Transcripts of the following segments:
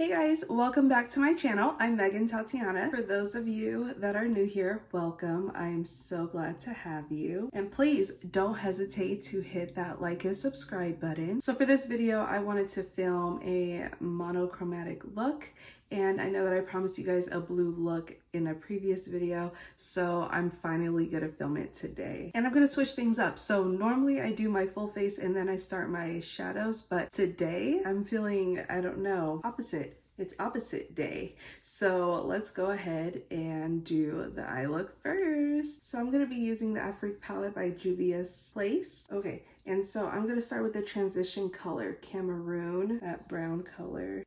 Hey guys, welcome back to my channel. I'm Tatiana. For those of you that are new here, welcome. I am so glad to have you. And please don't hesitate to hit that like and subscribe button. So for this video, I wanted to film a monochromatic look. And I know that I promised you guys a blue look in a previous video, so I'm finally gonna film it today. And I'm gonna switch things up. So normally I do my full face and then I start my shadows, but today I'm feeling, I don't know, opposite. It's opposite day. So let's go ahead and do the eye look first. So I'm gonna be using the Afrique palette by Juvia's Place. Okay, and so I'm gonna start with the transition color, Cameroon, that brown color.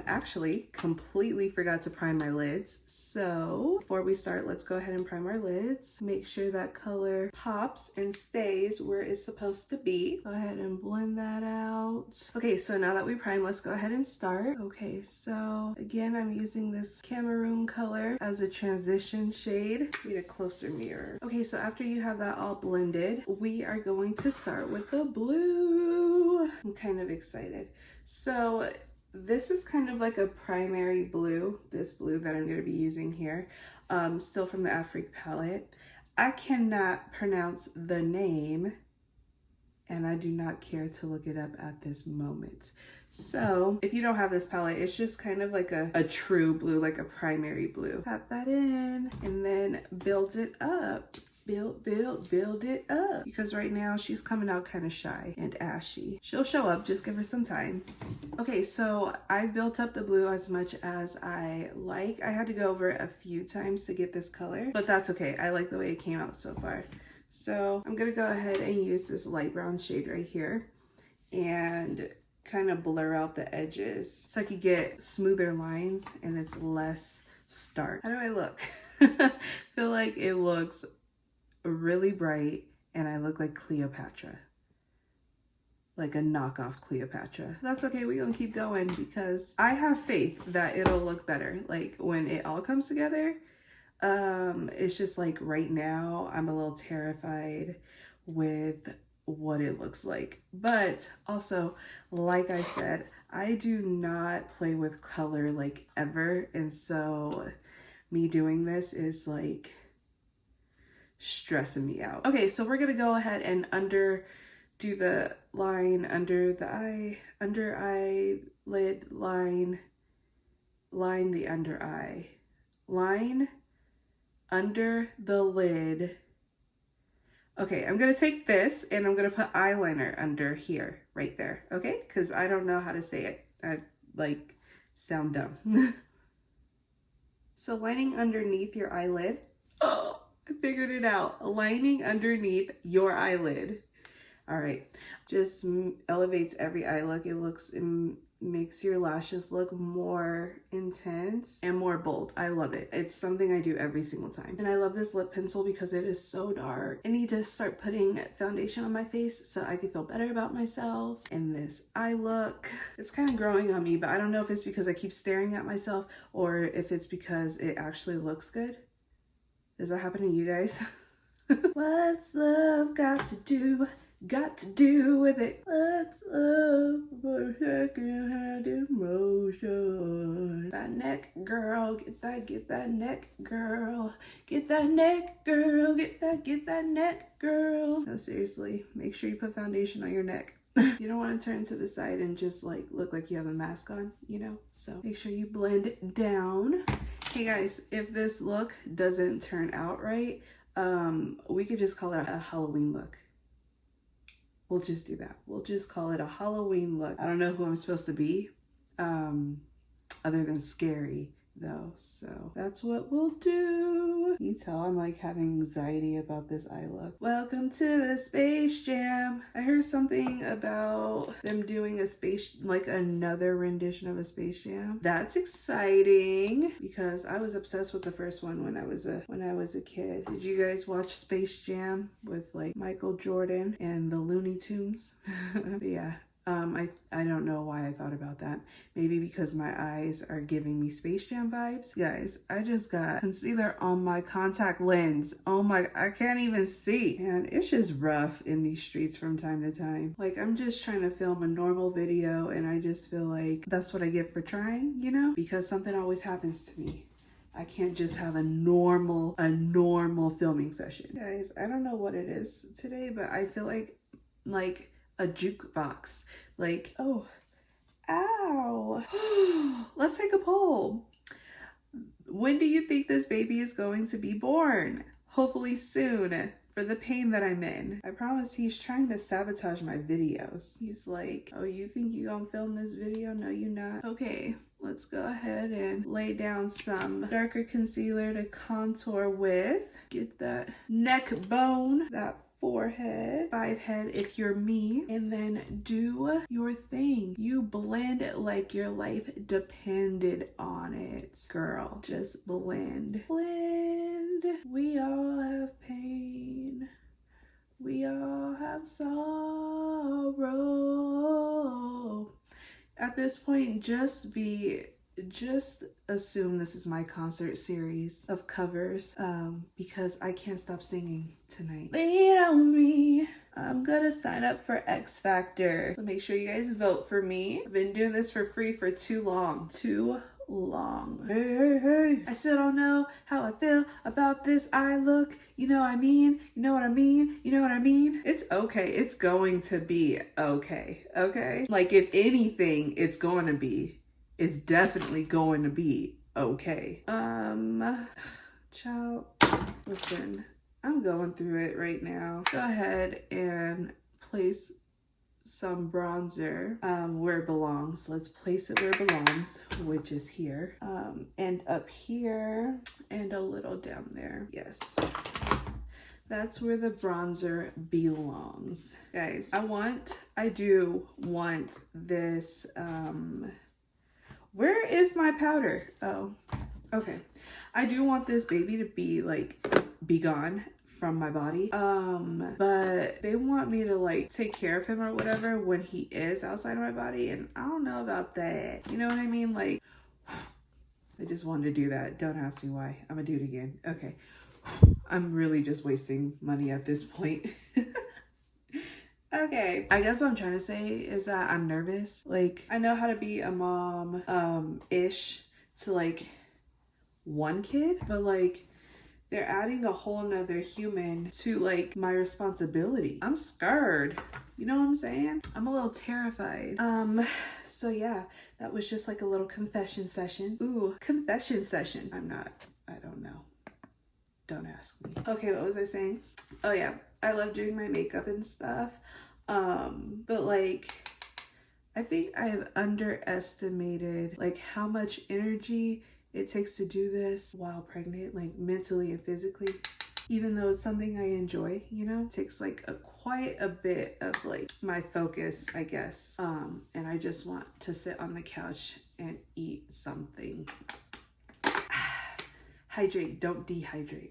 Actually, completely forgot to prime my lids. So before we start, let's go ahead and prime our lids. Make sure that color pops and stays where it's supposed to be. Go ahead and blend that out. Okay, so now that we prime, let's go ahead and start. Okay, so again, I'm using this Cameroon color as a transition shade. Need a closer mirror. Okay, so after you have that all blended, we are going to start with the blue. I'm kind of excited. So this is kind of like a primary blue, this blue that I'm going to be using here, still from the Afrique palette. I cannot pronounce the name, and I do not care to look it up at this moment. So if you don't have this palette, it's just kind of like a true blue, like a primary blue. Pat that in and then build it up. Build it up. Because right now she's coming out kind of shy and ashy. She'll show up, just give her some time. Okay, so I built up the blue as much as I like. I had to go over it a few times to get this color, but that's okay. I like the way it came out so far. So I'm gonna go ahead and use this light brown shade right here and kind of blur out the edges so I could get smoother lines and it's less stark. How do I look? Feel like it looks really bright and I look like Cleopatra, like a knockoff Cleopatra. That's okay, we're gonna keep going because I have faith that it'll look better. Like when it all comes together, it's just like right now I'm a little terrified with what it looks like. But also, like I said, I do not play with color like ever, and so me doing this is like stressing me out. Okay, so we're gonna go ahead and do the line under the eye, under eyelid line the under eye, line under the lid. Okay, I'm gonna take this and I'm gonna put eyeliner under here, right there, okay? Because I don't know how to say it. I like sound dumb. So lining underneath your eyelid. Oh, I figured it out. Lining underneath your eyelid. All right, just elevates every eye look. It makes your lashes look more intense and more bold. I love it. It's something I do every single time. And I love this lip pencil because it is so dark. I need to start putting foundation on my face so I can feel better about myself. And this eye look, it's kind of growing on me, but I don't know if it's because I keep staring at myself or if it's because it actually looks good. Does that happen to you guys? What's love got to do with it? What's love for second-hand emotion? That neck, girl, get that neck, girl. Get that neck, girl, get that neck, girl. No, seriously, make sure you put foundation on your neck. You don't want to turn to the side and just like look like you have a mask on, you know? So make sure you blend it down. Hey guys, if this look doesn't turn out right, we could just call it a Halloween look. We'll just do that. We'll just call it a Halloween look. I don't know who I'm supposed to be, other than scary though. So that's what we'll do. You tell I'm like having anxiety about this eye look. Welcome to the Space Jam. I heard something about them doing like another rendition of a Space Jam. That's exciting because I was obsessed with the first one when I was a kid. Did you guys watch Space Jam with like Michael Jordan and the Looney Tunes? But yeah. I don't know why I thought about that. Maybe because my eyes are giving me Space Jam vibes. Guys, I just got concealer on my contact lens. Oh my, I can't even see. And it's just rough in these streets from time to time. Like, I'm just trying to film a normal video and I just feel like that's what I get for trying, you know? Because something always happens to me. I can't just have a normal filming session. Guys, I don't know what it is today, but I feel like a jukebox. Like, oh, ow. Let's take a poll. When do you think this baby is going to be born? Hopefully soon, for the pain that I'm in. I promise he's trying to sabotage my videos. He's like, oh, you think you gonna film this video? No, you not. Okay, let's go ahead and lay down some darker concealer to contour with. Get that neck bone, that forehead, 5 head if you're me, and then do your thing. You blend it like your life depended on it, girl. Just blend. Blend. We all have pain. We all have sorrow. At this point, just assume this is my concert series of covers, because I can't stop singing tonight. Lean on me. I'm gonna sign up for X Factor. So make sure you guys vote for me. I've been doing this for free for too long. Too long. Hey. I still don't know how I feel about this eye look. You know what I mean? You know what I mean? You know what I mean? It's okay. It's going to be okay. Okay? Like, if anything, it's definitely going to be okay. Child, listen, I'm going through it right now. Go ahead and place some bronzer where it belongs. Let's place it where it belongs, which is here. And up here and a little down there. Yes. That's where the bronzer belongs. Guys, I do want this, where is my powder? Oh, okay. I do want this baby to be gone from my body. But they want me to take care of him or whatever when he is outside of my body, and I don't know about that. You know what I mean? Like, I just wanted to do that. Don't ask me why. I'm gonna do it again. Okay. I'm really just wasting money at this point. Okay, I guess what I'm trying to say is that I'm nervous. Like, I know how to be a mom, ish to one kid, but they're adding a whole nother human to my responsibility. I'm scared. You know what I'm saying? I'm a little terrified. So yeah, that was just a little confession session. Ooh, confession session. I don't know. Don't ask me. Okay, what was I saying? Oh yeah, I love doing my makeup and stuff. But I think I have underestimated how much energy it takes to do this while pregnant, mentally and physically. Even though it's something I enjoy, it takes quite a bit of my focus, I guess. And I just want to sit on the couch and eat something. Hydrate, don't dehydrate.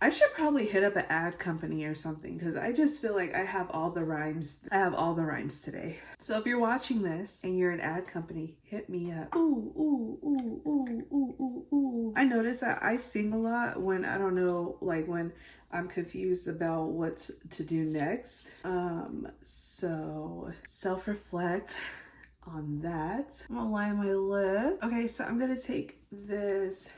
I should probably hit up an ad company or something, because I just feel like I have all the rhymes. I have all the rhymes today. So if you're watching this and you're an ad company, hit me up. Ooh, ooh, ooh, ooh, ooh, ooh, ooh. I notice that I sing a lot when I don't know, when I'm confused about what to do next. So self-reflect on that. I'm gonna line my lip. Okay, so I'm gonna take this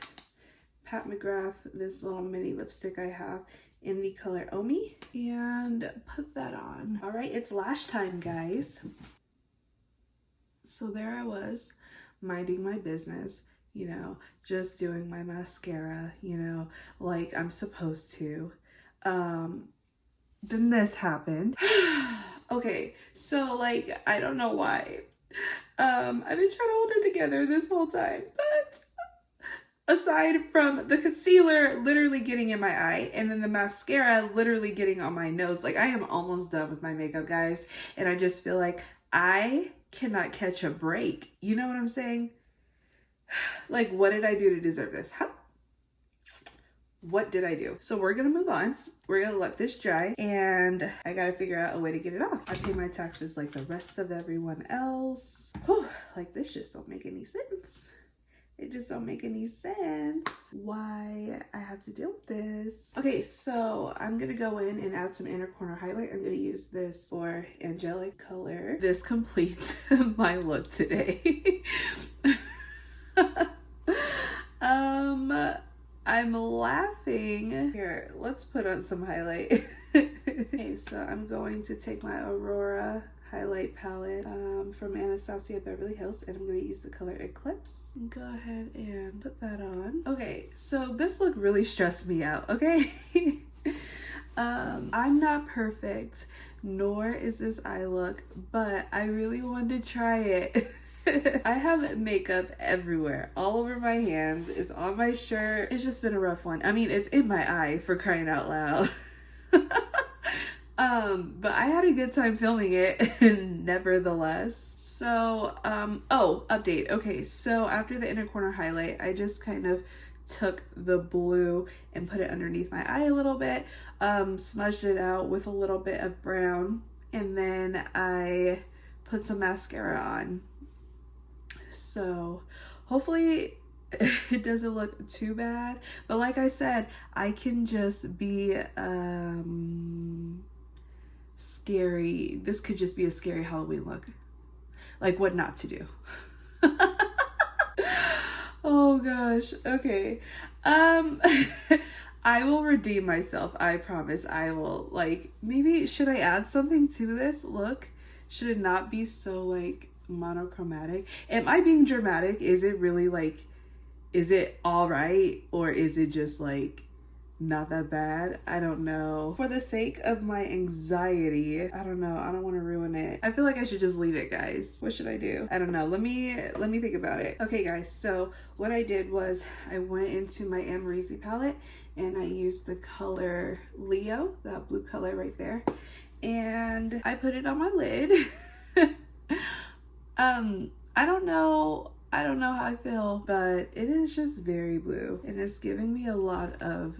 Pat McGrath, this little mini lipstick I have in the color Omi, and put that on. All right, it's lash time, guys. So there I was, minding my business, just doing my mascara, like I'm supposed to. Then this happened. Okay, so I don't know why. I've been trying to hold it together this whole time, but aside from the concealer literally getting in my eye and then the mascara literally getting on my nose, I am almost done with my makeup, guys. And I just feel like I cannot catch a break. You know what I'm saying? What did I do to deserve this? Huh? what did I do? So we're gonna move on. We're gonna let this dry, and I gotta figure out a way to get it off. I pay my taxes like the rest of everyone else. Whew, like this just don't make any sense. It just don't make any sense why I have to deal with this. Okay, so I'm gonna go in and add some inner corner highlight. I'm gonna use this for angelic color. This completes my look today. I'm laughing. Here, let's put on some highlight. Okay, so I'm going to take my Aurora highlight palette from Anastasia Beverly Hills, and I'm going to use the color Eclipse. Go ahead and put that on. Okay, so this look really stressed me out, okay? I'm not perfect, nor is this eye look, but I really wanted to try it. I have makeup everywhere, all over my hands. It's on my shirt. It's just been a rough one. I mean, it's in my eye, for crying out loud. But I had a good time filming it nevertheless. So, oh, update. Okay, so after the inner corner highlight, I just kind of took the blue and put it underneath my eye a little bit, smudged it out with a little bit of brown, and then I put some mascara on. So hopefully it doesn't look too bad, but like I said, I can just be scary. This could just be a scary Halloween look, like what not to do. Oh gosh. Okay, I will redeem myself, I promise. I will. Like, maybe should I add something to this look? Should it not be so like monochromatic? Am I being dramatic? Is it really like, is it all right, or is it just like not that bad? I don't know. For the sake of my anxiety, I don't know, I don't want to ruin it. I feel like I should just leave it, guys. What should I do? I don't know. Let me think about it. Okay guys, so what I did was I went into my Amrezy palette and I used the color Leo, that blue color right there, and I put it on my lid. I don't know how I feel, but it is just very blue, and it's giving me a lot of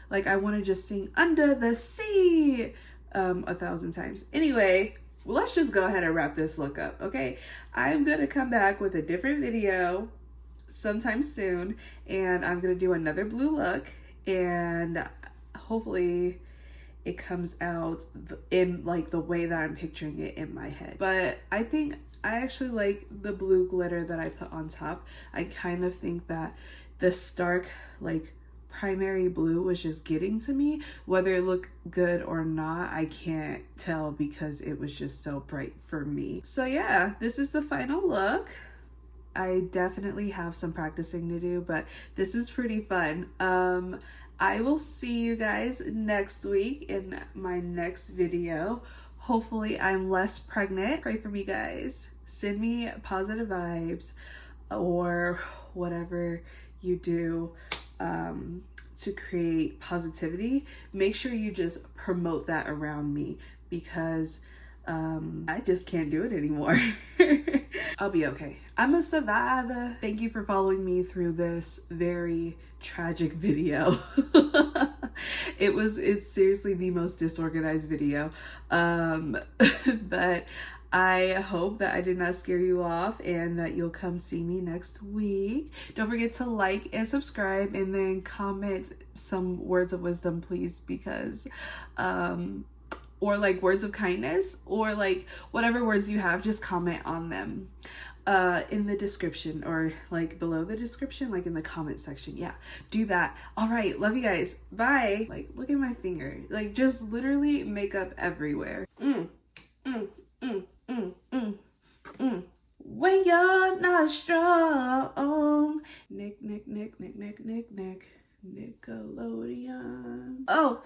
like I want to just sing Under the Sea 1,000 times. Anyway, let's just go ahead and wrap this look up, okay? I'm gonna come back with a different video sometime soon, and I'm gonna do another blue look, and hopefully it comes out in like the way that I'm picturing it in my head. But I think I actually like the blue glitter that I put on top. I kind of think that the stark like primary blue was just getting to me. Whether it looked good or not, I can't tell because it was just so bright for me. So yeah, this is the final look. I definitely have some practicing to do, but this is pretty fun. I will see you guys next week in my next video. Hopefully I'm less pregnant. Pray for me, guys. Send me positive vibes or whatever you do to create positivity. Make sure you just promote that around me, because I just can't do it anymore. I'll be okay. I'm a survivor. Thank you for following me through this very tragic video. It's seriously the most disorganized video. But I hope that I did not scare you off and that you'll come see me next week. Don't forget to like and subscribe, and then comment some words of wisdom, please, because or like words of kindness, or like whatever words you have, just comment on them in the description, or like below the description, like in the comment section. Yeah, do that. All right, love you guys. Bye. Like, look at my finger, like just literally makeup everywhere. When you're not strong. Nick Nickelodeon. Oh.